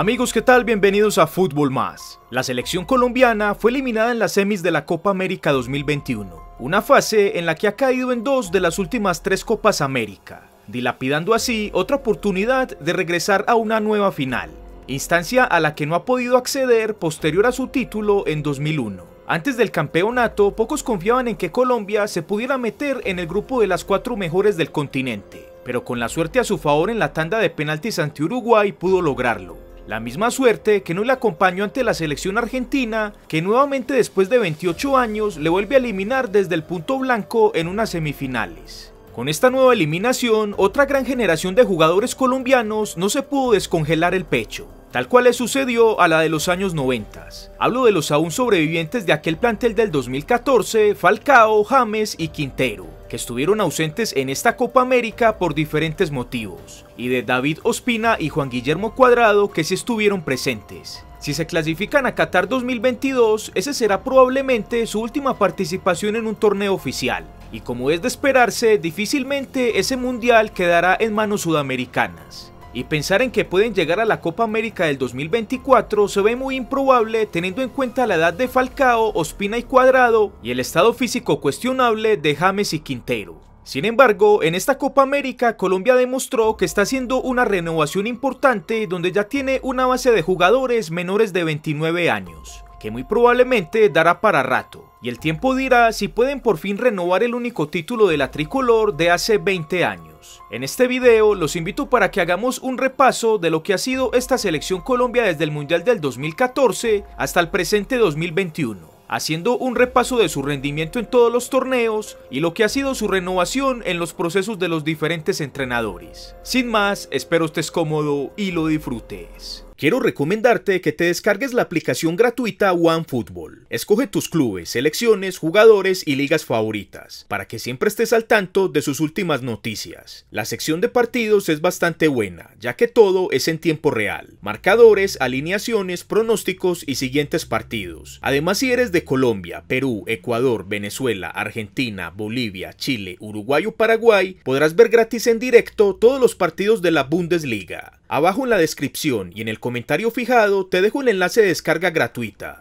Amigos, ¿qué tal? Bienvenidos a Fútbol Más. La selección colombiana fue eliminada en las semis de la Copa América 2021, una fase en la que ha caído en 2 de las últimas 3 Copas América, dilapidando así otra oportunidad de regresar a una nueva final, instancia a la que no ha podido acceder posterior a su título en 2001. Antes del campeonato, pocos confiaban en que Colombia se pudiera meter en el grupo de las 4 mejores del continente, pero con la suerte a su favor en la tanda de penaltis ante Uruguay pudo lograrlo. La misma suerte que no le acompañó ante la selección argentina, que nuevamente después de 28 años le vuelve a eliminar desde el punto blanco en unas semifinales. Con esta nueva eliminación, otra gran generación de jugadores colombianos no se pudo descongelar el pecho, tal cual le sucedió a la de los años 90. Hablo de los aún sobrevivientes de aquel plantel del 2014, Falcao, James y Quintero, que estuvieron ausentes en esta Copa América por diferentes motivos, y de David Ospina y Juan Guillermo Cuadrado, que sí estuvieron presentes. Si se clasifican a Qatar 2022, ese será probablemente su última participación en un torneo oficial, y como es de esperarse, difícilmente ese mundial quedará en manos sudamericanas. Y pensar en que pueden llegar a la Copa América del 2024 se ve muy improbable teniendo en cuenta la edad de Falcao, Ospina y Cuadrado y el estado físico cuestionable de James y Quintero. Sin embargo, en esta Copa América Colombia demostró que está haciendo una renovación importante donde ya tiene una base de jugadores menores de 29 años, que muy probablemente dará para rato, y el tiempo dirá si pueden por fin renovar el único título de la tricolor de hace 20 años. En este video los invito para que hagamos un repaso de lo que ha sido esta selección Colombia desde el Mundial del 2014 hasta el presente 2021, haciendo un repaso de su rendimiento en todos los torneos y lo que ha sido su renovación en los procesos de los diferentes entrenadores. Sin más, espero estés cómodo y lo disfrutes. Quiero recomendarte que te descargues la aplicación gratuita OneFootball. Escoge tus clubes, selecciones, jugadores y ligas favoritas, para que siempre estés al tanto de sus últimas noticias. La sección de partidos es bastante buena, ya que todo es en tiempo real. Marcadores, alineaciones, pronósticos y siguientes partidos. Además, si eres de Colombia, Perú, Ecuador, Venezuela, Argentina, Bolivia, Chile, Uruguay o Paraguay, podrás ver gratis en directo todos los partidos de la Bundesliga. Abajo en la descripción y en el comentario fijado te dejo el enlace de descarga gratuita.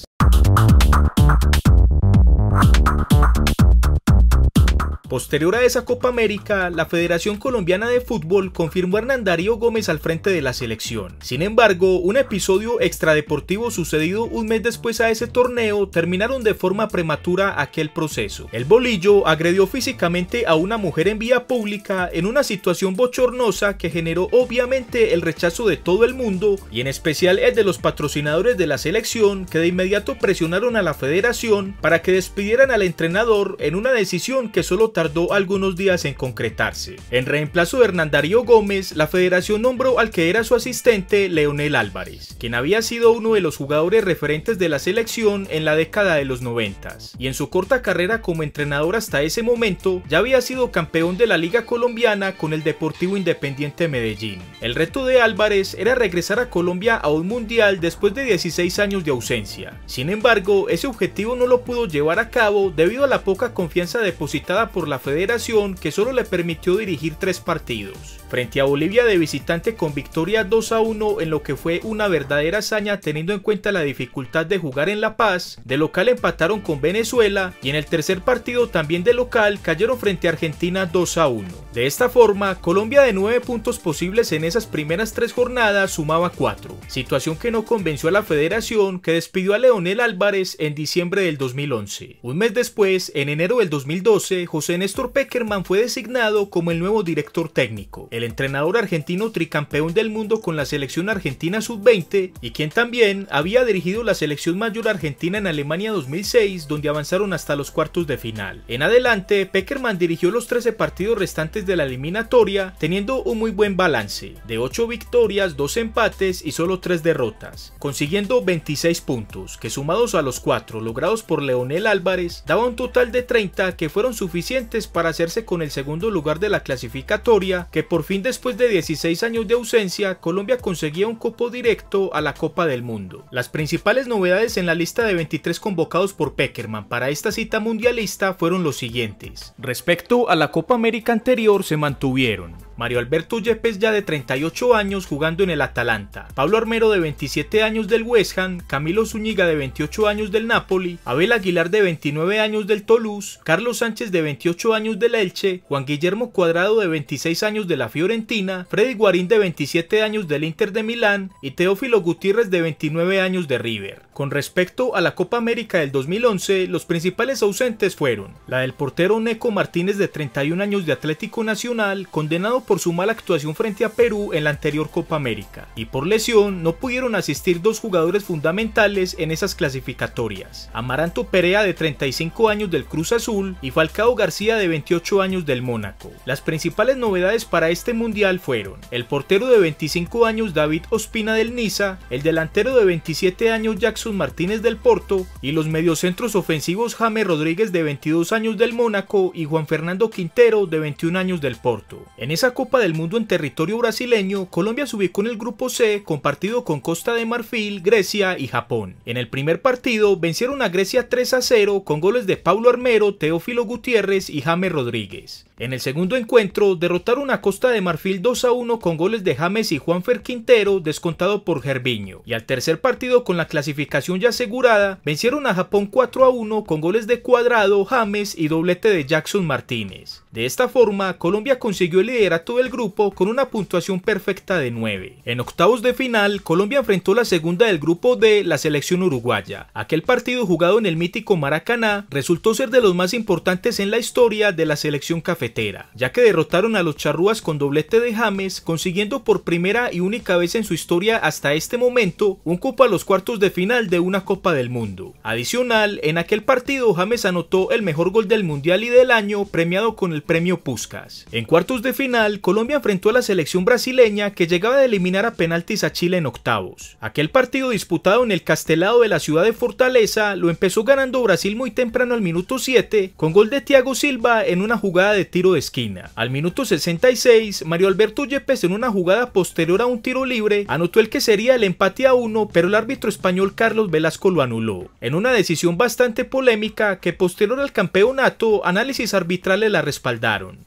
Posterior a esa Copa América, la Federación Colombiana de Fútbol confirmó a Hernán Darío Gómez al frente de la selección. Sin embargo, un episodio extradeportivo sucedido un mes después a ese torneo terminaron de forma prematura aquel proceso. El bolillo agredió físicamente a una mujer en vía pública en una situación bochornosa que generó obviamente el rechazo de todo el mundo y en especial el de los patrocinadores de la selección, que de inmediato presionaron a la federación para que despidieran al entrenador en una decisión que solo tardó algunos días en concretarse. En reemplazo de Hernán Darío Gómez, la federación nombró al que era su asistente, Leonel Álvarez, quien había sido uno de los jugadores referentes de la selección en la década de los 90 y en su corta carrera como entrenador hasta ese momento ya había sido campeón de la Liga Colombiana con el Deportivo Independiente Medellín. El reto de Álvarez era regresar a Colombia a un mundial después de 16 años de ausencia. Sin embargo, ese objetivo no lo pudo llevar a cabo debido a la poca confianza depositada por la federación, que solo le permitió dirigir 3 partidos. Frente a Bolivia de visitante con victoria 2-1 en lo que fue una verdadera hazaña teniendo en cuenta la dificultad de jugar en La Paz, de local empataron con Venezuela y en el tercer partido también de local cayeron frente a Argentina 2-1. De esta forma, Colombia de 9 puntos posibles en esas primeras 3 jornadas sumaba 4, situación que no convenció a la federación, que despidió a Leonel Álvarez en diciembre del 2011. Un mes después, en enero del 2012, José Néstor Pekerman fue designado como el nuevo director técnico. El entrenador argentino tricampeón del mundo con la selección argentina sub-20 y quien también había dirigido la selección mayor argentina en Alemania 2006, donde avanzaron hasta los cuartos de final. En adelante, Pekerman dirigió los 13 partidos restantes de la eliminatoria, teniendo un muy buen balance, de 8 victorias, 2 empates y solo 3 derrotas, consiguiendo 26 puntos, que sumados a los 4 logrados por Leonel Álvarez, daba un total de 30 que fueron suficientes para hacerse con el segundo lugar de la clasificatoria, que por fin después de 16 años de ausencia, Colombia conseguía un cupo directo a la Copa del Mundo. Las principales novedades en la lista de 23 convocados por Pekerman para esta cita mundialista fueron los siguientes. Respecto a la Copa América anterior se mantuvieron Mario Alberto Yepes ya de 38 años jugando en el Atalanta, Pablo Armero de 27 años del West Ham, Camilo Zúñiga de 28 años del Napoli, Abel Aguilar de 29 años del Toulouse, Carlos Sánchez de 28 años del Elche, Juan Guillermo Cuadrado de 26 años de la Fiorentina, Freddy Guarín de 27 años del Inter de Milán y Teófilo Gutiérrez de 29 años de River. Con respecto a la Copa América del 2011, los principales ausentes fueron la del portero Neco Martínez de 31 años de Atlético Nacional, condenado por su mala actuación frente a Perú en la anterior Copa América, y por lesión no pudieron asistir dos jugadores fundamentales en esas clasificatorias, Amaranto Perea de 35 años del Cruz Azul y Falcao García de 28 años del Mónaco. Las principales novedades para este mundial fueron el portero de 25 años David Ospina del Niza, el delantero de 27 años Jackson Martínez del Porto y los mediocentros ofensivos James Rodríguez de 22 años del Mónaco y Juan Fernando Quintero de 21 años del Porto. En esa Copa del Mundo en territorio brasileño, Colombia se ubicó en el grupo C compartido con Costa de Marfil, Grecia y Japón. En el primer partido vencieron a Grecia 3-0 con goles de Paulo Armero, Teófilo Gutiérrez y James Rodríguez. En el segundo encuentro derrotaron a Costa de Marfil 2-1 con goles de James y Juanfer Quintero descontado por Gervinho. Y al tercer partido con la clasificación ya asegurada vencieron a Japón 4-1 con goles de Cuadrado, James y doblete de Jackson Martínez. De esta forma, Colombia consiguió el liderato del grupo con una puntuación perfecta de 9. En octavos de final, Colombia enfrentó la segunda del grupo D, la selección uruguaya. Aquel partido jugado en el mítico Maracaná resultó ser de los más importantes en la historia de la selección cafetera, ya que derrotaron a los charrúas con doblete de James, consiguiendo por primera y única vez en su historia hasta este momento un cupo a los cuartos de final de una Copa del Mundo. Adicional, en aquel partido James anotó el mejor gol del mundial y del año, premiado con el premio Puskás. En cuartos de final, Colombia enfrentó a la selección brasileña que llegaba de eliminar a penaltis a Chile en octavos. Aquel partido disputado en el Castelao de la ciudad de Fortaleza lo empezó ganando Brasil muy temprano al minuto 7 con gol de Thiago Silva en una jugada de tiro de esquina. Al minuto 66, Mario Alberto Yepes en una jugada posterior a un tiro libre anotó el que sería el empate a 1, pero el árbitro español Carlos Velasco lo anuló. En una decisión bastante polémica que posterior al campeonato análisis arbitrales la respaldaron.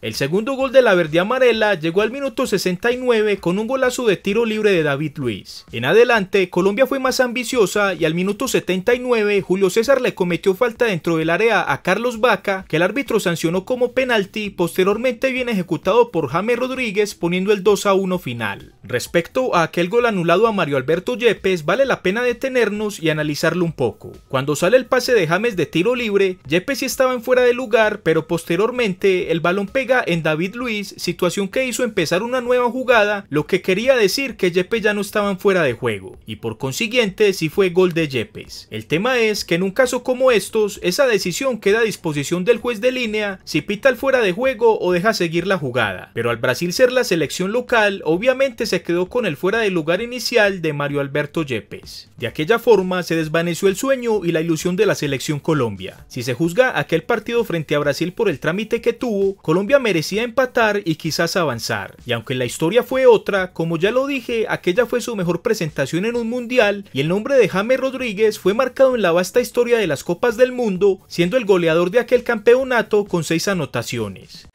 El segundo gol de la verde amarela llegó al minuto 69 con un golazo de tiro libre de David Luiz. En adelante, Colombia fue más ambiciosa y al minuto 79 Julio César le cometió falta dentro del área a Carlos Vaca, que el árbitro sancionó como penalti, posteriormente bien ejecutado por James Rodríguez, poniendo el 2-1 final. Respecto a aquel gol anulado a Mario Alberto Yepes, vale la pena detenernos y analizarlo un poco. Cuando sale el pase de James de tiro libre, Yepes sí estaba en fuera de lugar, pero posteriormente el balón pega en David Luiz, situación que hizo empezar una nueva jugada, lo que quería decir que Yepes ya no estaba en fuera de juego, y por consiguiente sí fue gol de Yepes. El tema es que en un caso como estos, esa decisión queda a disposición del juez de línea si pita el fuera de juego o deja seguir la jugada, pero al Brasil ser la selección local, obviamente se quedó con el fuera de lugar inicial de Mario Alberto Yepes. De aquella forma se desvaneció el sueño y la ilusión de la selección Colombia. Si se juzga aquel partido frente a Brasil por el trámite que tuvo, Colombia merecía empatar y quizás avanzar. Y aunque la historia fue otra, como ya lo dije, aquella fue su mejor presentación en un mundial y el nombre de James Rodríguez fue marcado en la vasta historia de las Copas del Mundo, siendo el goleador de aquel campeonato con 6 anotaciones.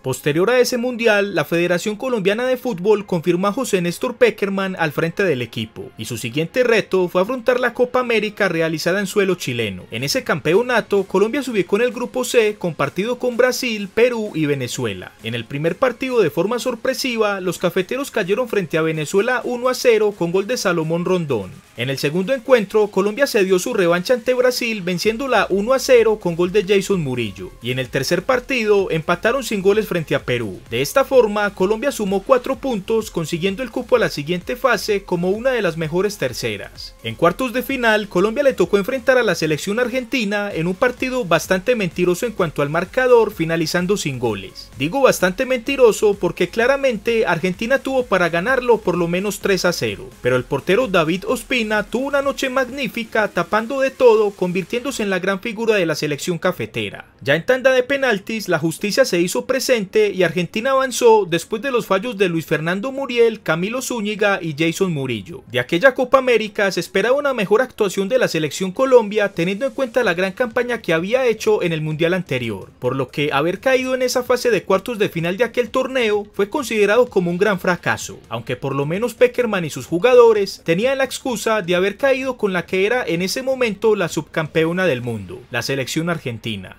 Posterior a ese mundial, la Federación Colombiana de Fútbol confirmó a José Néstor Pekerman al frente del equipo, y su siguiente reto fue afrontar la Copa América realizada en suelo chileno. En ese campeonato, Colombia se ubicó en el grupo C, compartido con Brasil, Perú y Venezuela. En el primer partido, de forma sorpresiva, los cafeteros cayeron frente a Venezuela 1-0 con gol de Salomón Rondón. En el segundo encuentro, Colombia se dio su revancha ante Brasil, venciéndola 1-0 con gol de Jason Murillo. Y en el tercer partido, empataron sin goles frente a Perú. De esta forma, Colombia sumó 4 puntos, consiguiendo el cupo a la siguiente fase como una de las mejores terceras. En cuartos de final, Colombia le tocó enfrentar a la selección argentina en un partido bastante mentiroso en cuanto al marcador, finalizando sin goles. Digo bastante mentiroso porque claramente Argentina tuvo para ganarlo por lo menos 3-0, pero el portero David Ospina tuvo una noche magnífica, tapando de todo, convirtiéndose en la gran figura de la selección cafetera. Ya en tanda de penaltis, la justicia se hizo presente y Argentina avanzó después de los fallos de Luis Fernando Muriel, Camilo Zúñiga y Jason Murillo. De aquella Copa América se esperaba una mejor actuación de la selección Colombia teniendo en cuenta la gran campaña que había hecho en el mundial anterior, por lo que haber caído en esa fase de cuartos de final de aquel torneo fue considerado como un gran fracaso, aunque por lo menos Pekerman y sus jugadores tenían la excusa de haber caído con la que era en ese momento la subcampeona del mundo, la selección argentina.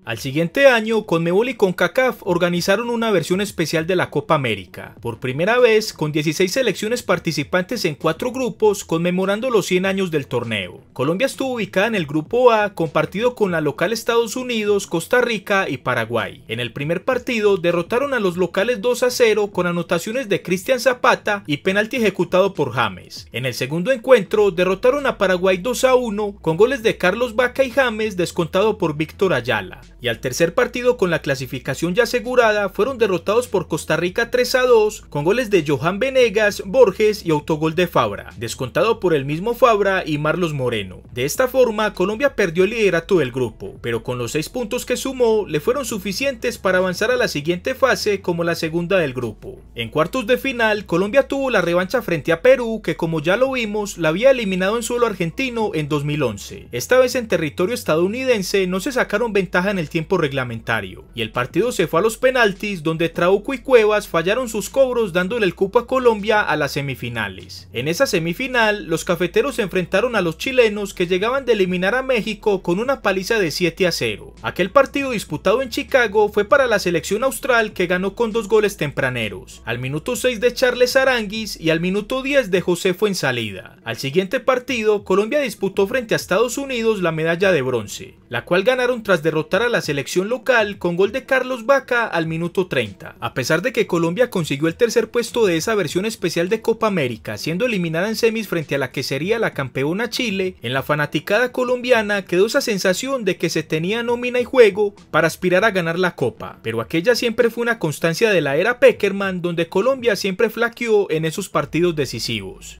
Al siguiente año, Conmebol y CONCACAF organizaron una versión especial de la Copa América, por primera vez con 16 selecciones participantes en 4 grupos conmemorando los 100 años del torneo. Colombia estuvo ubicada en el grupo A, compartido con la local Estados Unidos, Costa Rica y Paraguay. En el primer partido derrotaron a los locales 2-0 con anotaciones de Cristian Zapata y penalti ejecutado por James. En el segundo encuentro derrotaron a Paraguay 2-1 con goles de Carlos Vaca y James descontado por Víctor Ayala. Y al tercer partido con la clasificación ya asegurada fueron derrotados por Costa Rica 3-2 con goles de Johan Venegas, Borges y autogol de Fabra, descontado por el mismo Fabra y Marlos Moreno. De esta forma Colombia perdió el liderato del grupo, pero con los 6 puntos que sumó le fueron suficientes para avanzar a la siguiente fase como la segunda del grupo. En cuartos de final Colombia tuvo la revancha frente a Perú, que como ya lo vimos la había eliminado en suelo argentino en 2011. Esta vez en territorio estadounidense no se sacaron ventaja en el tiempo reglamentario, y el partido se fue a los penaltis donde Trauco y Cuevas fallaron sus cobros dándole el cupo a Colombia a las semifinales. En esa semifinal los cafeteros se enfrentaron a los chilenos que llegaban de eliminar a México con una paliza de 7-0. Aquel partido disputado en Chicago fue para la selección austral, que ganó con 2 goles tempraneros, al minuto 6 de Charles Aranguis y al minuto 10 de José Fuensalida. Al siguiente partido Colombia disputó frente a Estados Unidos la medalla de bronce, la cual ganaron tras derrotar a la selección local con gol de Carlos Vaca al minuto 30. A pesar de que Colombia consiguió el tercer puesto de esa versión especial de Copa América, siendo eliminada en semis frente a la que sería la campeona Chile, en la fanaticada colombiana quedó esa sensación de que se tenía nómina y juego para aspirar a ganar la Copa, pero aquella siempre fue una constancia de la era Pekerman, donde Colombia siempre flaqueó en esos partidos decisivos.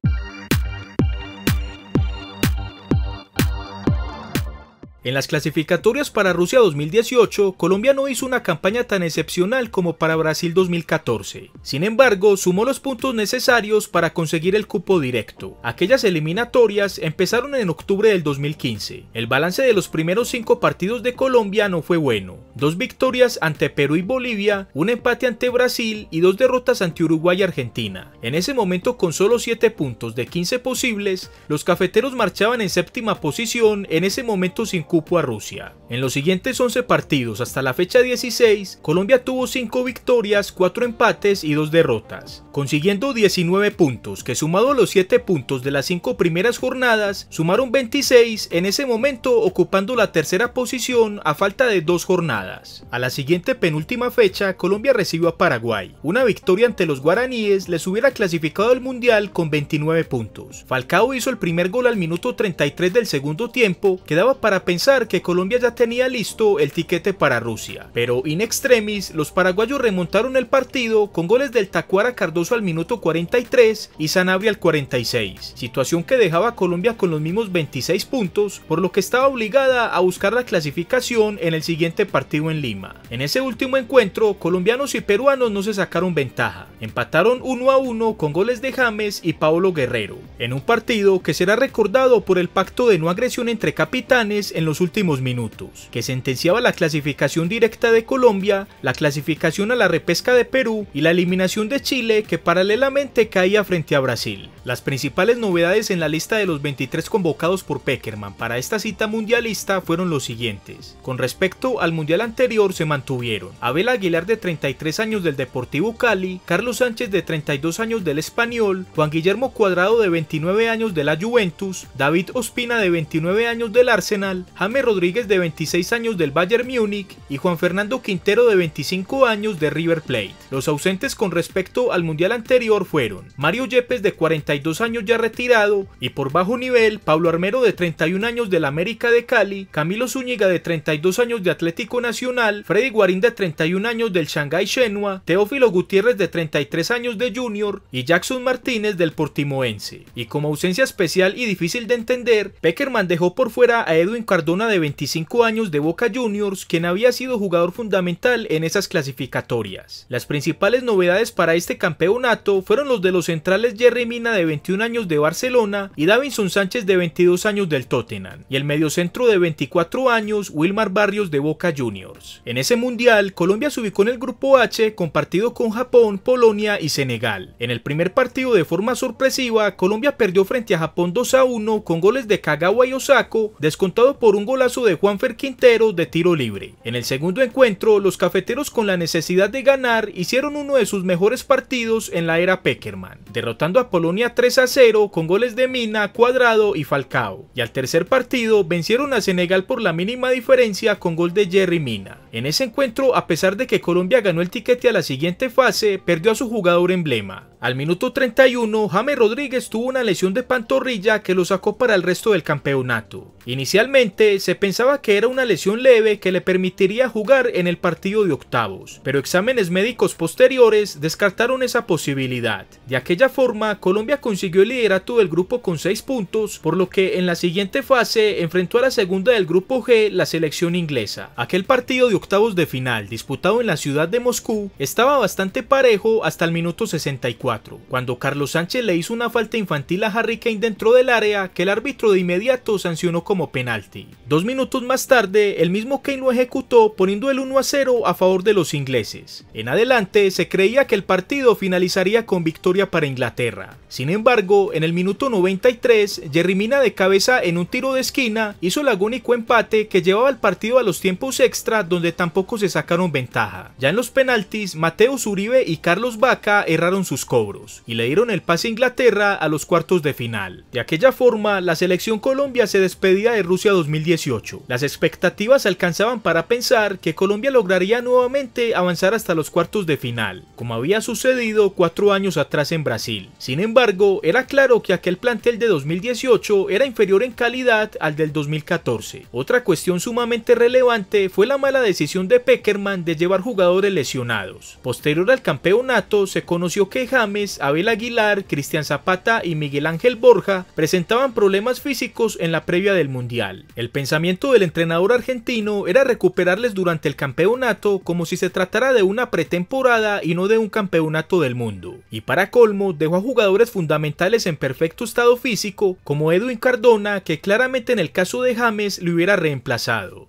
En las clasificatorias para Rusia 2018, Colombia no hizo una campaña tan excepcional como para Brasil 2014. Sin embargo, sumó los puntos necesarios para conseguir el cupo directo. Aquellas eliminatorias empezaron en octubre del 2015. El balance de los primeros 5 partidos de Colombia no fue bueno. 2 victorias ante Perú y Bolivia, un empate ante Brasil y 2 derrotas ante Uruguay y Argentina. En ese momento, con solo 7 puntos de 15 posibles, los cafeteros marchaban en séptima posición, en ese momento sin cupo a Rusia. En los siguientes 11 partidos hasta la fecha 16, Colombia tuvo 5 victorias, 4 empates y 2 derrotas, consiguiendo 19 puntos, que sumado a los 7 puntos de las 5 primeras jornadas, sumaron 26, en ese momento ocupando la tercera posición a falta de 2 jornadas. A la siguiente penúltima fecha, Colombia recibió a Paraguay. Una victoria ante los guaraníes les hubiera clasificado al mundial con 29 puntos. Falcao hizo el primer gol al minuto 33 del segundo tiempo, que daba para pensar que Colombia ya tenía listo el tiquete para Rusia, pero in extremis los paraguayos remontaron el partido con goles del Tacuara Cardoso al minuto 43 y Sanabria al 46, situación que dejaba a Colombia con los mismos 26 puntos, por lo que estaba obligada a buscar la clasificación en el siguiente partido en Lima. En ese último encuentro, colombianos y peruanos no se sacaron ventaja, empataron 1-1 con goles de James y Paolo Guerrero, en un partido que será recordado por el pacto de no agresión entre capitanes en los últimos minutos, que sentenciaba la clasificación directa de Colombia, la clasificación a la repesca de Perú y la eliminación de Chile, que paralelamente caía frente a Brasil. Las principales novedades en la lista de los 23 convocados por Pekerman para esta cita mundialista fueron los siguientes. Con respecto al mundial anterior se mantuvieron Abel Aguilar, de 33 años, del Deportivo Cali, Carlos Sánchez, de 32 años, del Español, Juan Guillermo Cuadrado, de 29 años, de la Juventus, David Ospina, de 29 años, del Arsenal, James Rodríguez de 26 años del Bayern Múnich y Juan Fernando Quintero de 25 años de River Plate. Los ausentes con respecto al mundial anterior fueron Mario Yepes de 42 años ya retirado y por bajo nivel Pablo Armero de 31 años del América de Cali, Camilo Zúñiga de 32 años de Atlético Nacional, Freddy Guarín de 31 años del Shanghái Shenhua, Teófilo Gutiérrez de 33 años de Junior y Jackson Martínez del Portimoense. Y como ausencia especial y difícil de entender, Pekerman dejó por fuera a Edwin Cardona de 25 años de Boca Juniors, quien había sido jugador fundamental en esas clasificatorias. Las principales novedades para este campeonato fueron los de los centrales Yerry Mina de 21 años de Barcelona y Davinson Sánchez de 22 años del Tottenham, y el mediocentro de 24 años Wilmar Barrios de Boca Juniors. En ese mundial, Colombia se ubicó en el grupo H compartido con Japón, Polonia y Senegal. En el primer partido, de forma sorpresiva, Colombia perdió frente a Japón 2-1 con goles de Kagawa y Osako, descontado por un golazo de Juanfer Quintero de tiro libre. En el segundo encuentro, los cafeteros, con la necesidad de ganar, hicieron uno de sus mejores partidos en la era Pekerman, derrotando a Polonia 3-0 con goles de Mina, Cuadrado y Falcao. Y al tercer partido vencieron a Senegal por la mínima diferencia con gol de Yerry Mina. En ese encuentro, a pesar de que Colombia ganó el tiquete a la siguiente fase, perdió a su jugador emblema. Al minuto 31, James Rodríguez tuvo una lesión de pantorrilla que lo sacó para el resto del campeonato. Inicialmente se pensaba que era una lesión leve que le permitiría jugar en el partido de octavos, pero exámenes médicos posteriores descartaron esa posibilidad. De aquella forma, Colombia consiguió el liderato del grupo con 6 puntos, por lo que en la siguiente fase enfrentó a la segunda del grupo G, la selección inglesa. Aquel partido de octavos de final, disputado en la ciudad de Moscú, estaba bastante parejo hasta el minuto 64, cuando Carlos Sánchez le hizo una falta infantil a Harry Kane dentro del área que el árbitro de inmediato sancionó como penalti. 2 minutos más tarde, el mismo Kane lo ejecutó, poniendo el 1-0 a favor de los ingleses. En adelante se creía que el partido finalizaría con victoria para Inglaterra. Sin embargo, en el minuto 93, Yerry Mina de cabeza en un tiro de esquina hizo el agónico empate que llevaba el partido a los tiempos extra, donde tampoco se sacaron ventaja. Ya en los penaltis, Mateus Uribe y Carlos Vaca erraron sus cobros y le dieron el pase a Inglaterra a los cuartos de final. De aquella forma, la selección Colombia se despedía de Rusia 2018. Las expectativas alcanzaban para pensar que Colombia lograría nuevamente avanzar hasta los cuartos de final, como había sucedido 4 años atrás en Brasil. Sin embargo, era claro que aquel plantel de 2018 era inferior en calidad al del 2014. Otra cuestión sumamente relevante fue la mala decisión de Pekerman de llevar jugadores lesionados. Posterior al campeonato, se conoció que James, Abel Aguilar, Cristian Zapata y Miguel Ángel Borja presentaban problemas físicos en la previa del mundial. El pensamiento del entrenador argentino era recuperarles durante el campeonato como si se tratara de una pretemporada y no de un campeonato del mundo. Y para colmo, dejó a jugadores fundamentales en perfecto estado físico como Edwin Cardona, que claramente en el caso de James le hubiera reemplazado.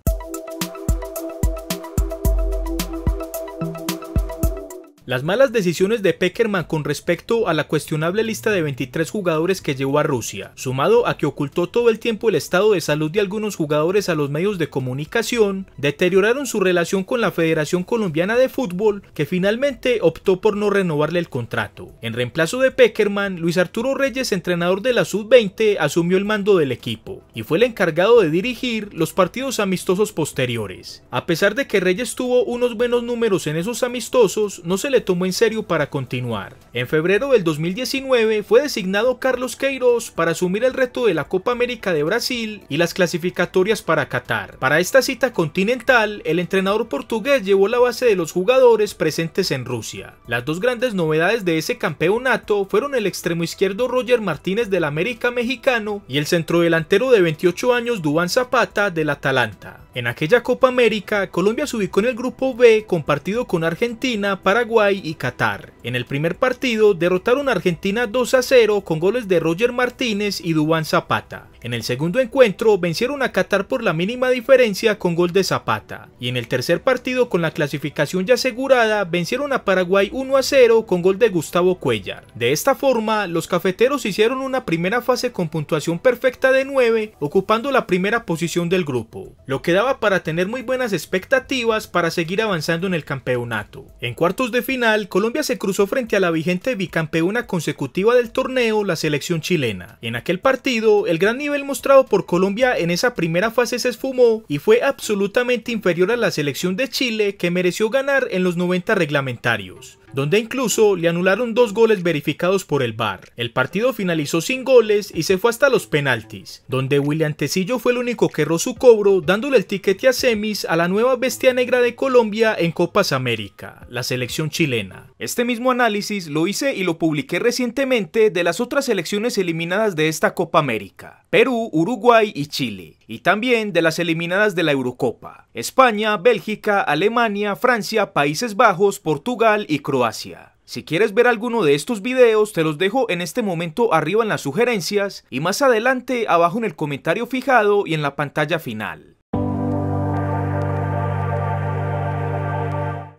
Las malas decisiones de Pekerman con respecto a la cuestionable lista de 23 jugadores que llevó a Rusia, sumado a que ocultó todo el tiempo el estado de salud de algunos jugadores a los medios de comunicación, deterioraron su relación con la Federación Colombiana de Fútbol, que finalmente optó por no renovarle el contrato. En reemplazo de Pekerman, Luis Arturo Reyes, entrenador de la Sub-20, asumió el mando del equipo y fue el encargado de dirigir los partidos amistosos posteriores. A pesar de que Reyes tuvo unos buenos números en esos amistosos, no se le tomó en serio para continuar. En febrero del 2019 fue designado Carlos Queiroz para asumir el reto de la Copa América de Brasil y las clasificatorias para Qatar. Para esta cita continental, el entrenador portugués llevó la base de los jugadores presentes en Rusia. Las dos grandes novedades de ese campeonato fueron el extremo izquierdo Roger Martínez del América mexicano y el centrodelantero de 28 años Duván Zapata del Atalanta. En aquella Copa América, Colombia se ubicó en el grupo B compartido con Argentina, Paraguay y Qatar. En el primer partido derrotaron a Argentina 2-0 con goles de Roger Martínez y Duván Zapata. En el segundo encuentro vencieron a Qatar por la mínima diferencia con gol de Zapata. Y en el tercer partido, con la clasificación ya asegurada, vencieron a Paraguay 1-0 con gol de Gustavo Cuéllar. De esta forma, los cafeteros hicieron una primera fase con puntuación perfecta de 9, ocupando la primera posición del grupo, lo que daba para tener muy buenas expectativas para seguir avanzando en el campeonato. En cuartos de final, Colombia se cruzó frente a la vigente bicampeona consecutiva del torneo, la selección chilena. En aquel partido, el gran nivel nivel mostrado por Colombia en esa primera fase se esfumó y fue absolutamente inferior a la selección de Chile, que mereció ganar en los 90 reglamentarios, donde incluso le anularon 2 goles verificados por el VAR. El partido finalizó sin goles y se fue hasta los penaltis, donde William Tecillo fue el único que erró su cobro, dándole el tiquete a semis a la nueva bestia negra de Colombia en Copas América, la selección chilena. Este mismo análisis lo hice y lo publiqué recientemente de las otras selecciones eliminadas de esta Copa América: Perú, Uruguay y Chile, y también de las eliminadas de la Eurocopa: España, Bélgica, Alemania, Francia, Países Bajos, Portugal y Croacia. Si quieres ver alguno de estos videos, te los dejo en este momento arriba en las sugerencias y más adelante abajo en el comentario fijado y en la pantalla final.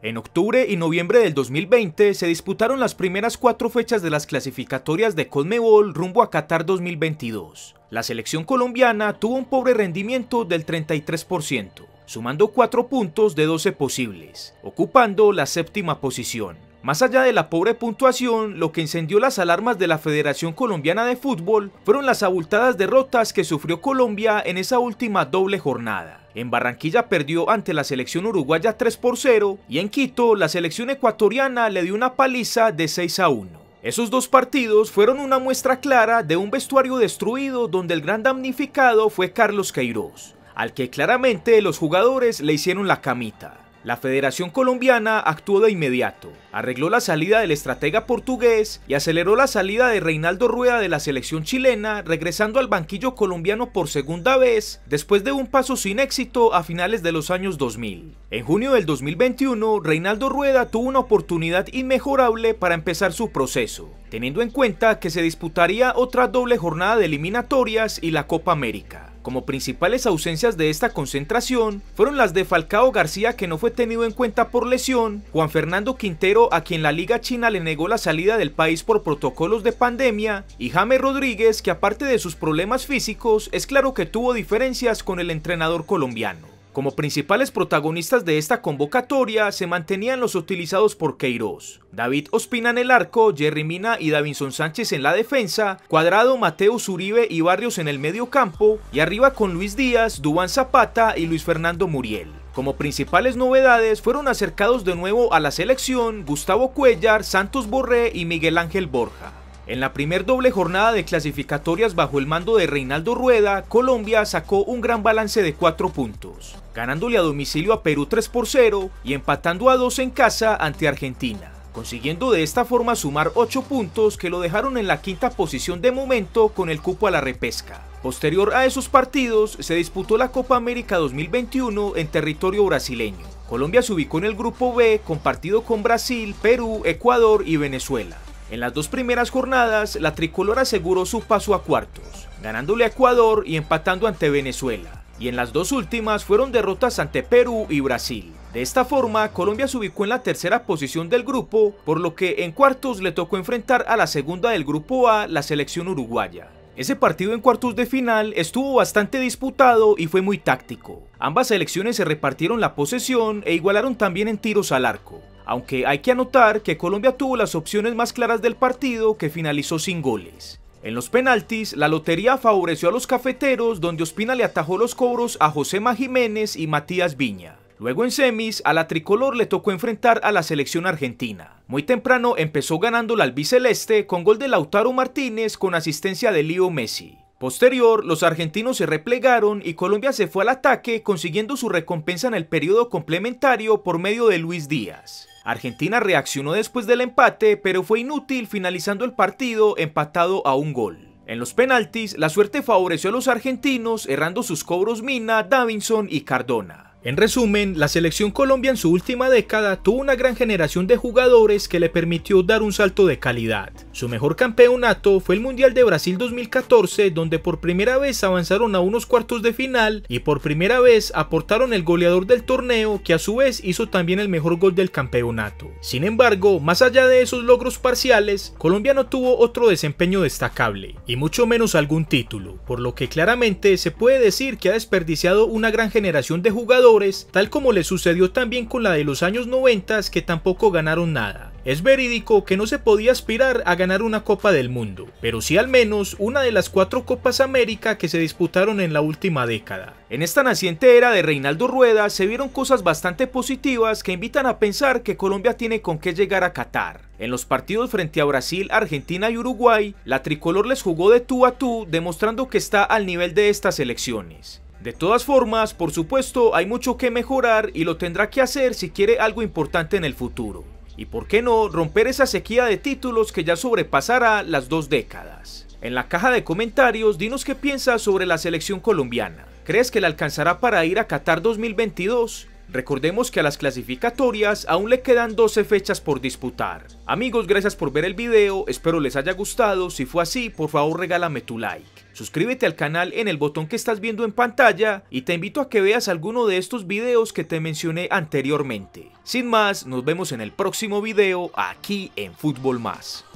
En octubre y noviembre del 2020 se disputaron las primeras 4 fechas de las clasificatorias de Conmebol rumbo a Qatar 2022. La selección colombiana tuvo un pobre rendimiento del 33%, sumando 4 puntos de 12 posibles, ocupando la 7ª posición. Más allá de la pobre puntuación, lo que encendió las alarmas de la Federación Colombiana de Fútbol fueron las abultadas derrotas que sufrió Colombia en esa última doble jornada. En Barranquilla perdió ante la selección uruguaya 3-0 y en Quito la selección ecuatoriana le dio una paliza de 6-1. Esos 2 partidos fueron una muestra clara de un vestuario destruido donde el gran damnificado fue Carlos Queiroz, al que claramente los jugadores le hicieron la camita. La Federación Colombiana actuó de inmediato, arregló la salida del estratega portugués y aceleró la salida de Reinaldo Rueda de la selección chilena, regresando al banquillo colombiano por segunda vez después de un paso sin éxito a finales de los años 2000. En junio del 2021, Reinaldo Rueda tuvo una oportunidad inmejorable para empezar su proceso, teniendo en cuenta que se disputaría otra doble jornada de eliminatorias y la Copa América. Como principales ausencias de esta concentración fueron las de Falcao García, que no fue tenido en cuenta por lesión, Juan Fernando Quintero, a quien la Liga China le negó la salida del país por protocolos de pandemia, y James Rodríguez, que aparte de sus problemas físicos, es claro que tuvo diferencias con el entrenador colombiano. Como principales protagonistas de esta convocatoria se mantenían los utilizados por Queiroz: David Ospina en el arco, Jerry Mina y Davinson Sánchez en la defensa, Cuadrado, Mateus Uribe y Barrios en el medio campo, y arriba con Luis Díaz, Duván Zapata y Luis Fernando Muriel. Como principales novedades fueron acercados de nuevo a la selección Gustavo Cuéllar, Santos Borré y Miguel Ángel Borja. En la primer doble jornada de clasificatorias bajo el mando de Reinaldo Rueda, Colombia sacó un gran balance de 4 puntos, ganándole a domicilio a Perú 3-0 y empatando a 2 en casa ante Argentina, consiguiendo de esta forma sumar 8 puntos que lo dejaron en la 5ª posición de momento con el cupo a la repesca. Posterior a esos partidos se disputó la Copa América 2021 en territorio brasileño. Colombia se ubicó en el grupo B, compartido con Brasil, Perú, Ecuador y Venezuela. En las 2 primeras jornadas, la tricolor aseguró su paso a cuartos, ganándole a Ecuador y empatando ante Venezuela. Y en las 2 últimas fueron derrotas ante Perú y Brasil. De esta forma, Colombia se ubicó en la 3ª posición del grupo, por lo que en cuartos le tocó enfrentar a la segunda del grupo A, la selección uruguaya. Ese partido en cuartos de final estuvo bastante disputado y fue muy táctico. Ambas selecciones se repartieron la posesión e igualaron también en tiros al arco, aunque hay que anotar que Colombia tuvo las opciones más claras del partido, que finalizó sin goles. En los penaltis, la lotería favoreció a los cafeteros, donde Ospina le atajó los cobros a Josema Jiménez y Matías Viña. Luego en semis, a la tricolor le tocó enfrentar a la selección argentina. Muy temprano empezó ganando la albiceleste con gol de Lautaro Martínez con asistencia de Leo Messi. Posterior, los argentinos se replegaron y Colombia se fue al ataque, consiguiendo su recompensa en el periodo complementario por medio de Luis Díaz. Argentina reaccionó después del empate, pero fue inútil, finalizando el partido empatado a 1 gol. En los penaltis, la suerte favoreció a los argentinos, errando sus cobros Mina, Davinson y Cardona. En resumen, la selección Colombia en su última década tuvo una gran generación de jugadores que le permitió dar un salto de calidad. Su mejor campeonato fue el Mundial de Brasil 2014, donde por primera vez avanzaron a unos cuartos de final y por primera vez aportaron el goleador del torneo, que a su vez hizo también el mejor gol del campeonato. Sin embargo, más allá de esos logros parciales, Colombia no tuvo otro desempeño destacable, y mucho menos algún título, por lo que claramente se puede decir que ha desperdiciado una gran generación de jugadores, tal como le sucedió también con la de los años 90, que tampoco ganaron nada. Es verídico que no se podía aspirar a ganar una Copa del Mundo, pero sí al menos una de las 4 Copas América que se disputaron en la última década. En esta naciente era de Reinaldo Rueda se vieron cosas bastante positivas que invitan a pensar que Colombia tiene con qué llegar a Qatar. En los partidos frente a Brasil, Argentina y Uruguay, la tricolor les jugó de tú a tú, demostrando que está al nivel de estas selecciones. De todas formas, por supuesto, hay mucho que mejorar y lo tendrá que hacer si quiere algo importante en el futuro. Y por qué no, romper esa sequía de títulos que ya sobrepasará las 2 décadas. En la caja de comentarios, dinos qué piensas sobre la selección colombiana. ¿Crees que le alcanzará para ir a Qatar 2022? Recordemos que a las clasificatorias aún le quedan 12 fechas por disputar. Amigos, gracias por ver el video, espero les haya gustado. Si fue así, por favor regálame tu like. Suscríbete al canal en el botón que estás viendo en pantalla y te invito a que veas alguno de estos videos que te mencioné anteriormente. Sin más, nos vemos en el próximo video aquí en Fútbol Más.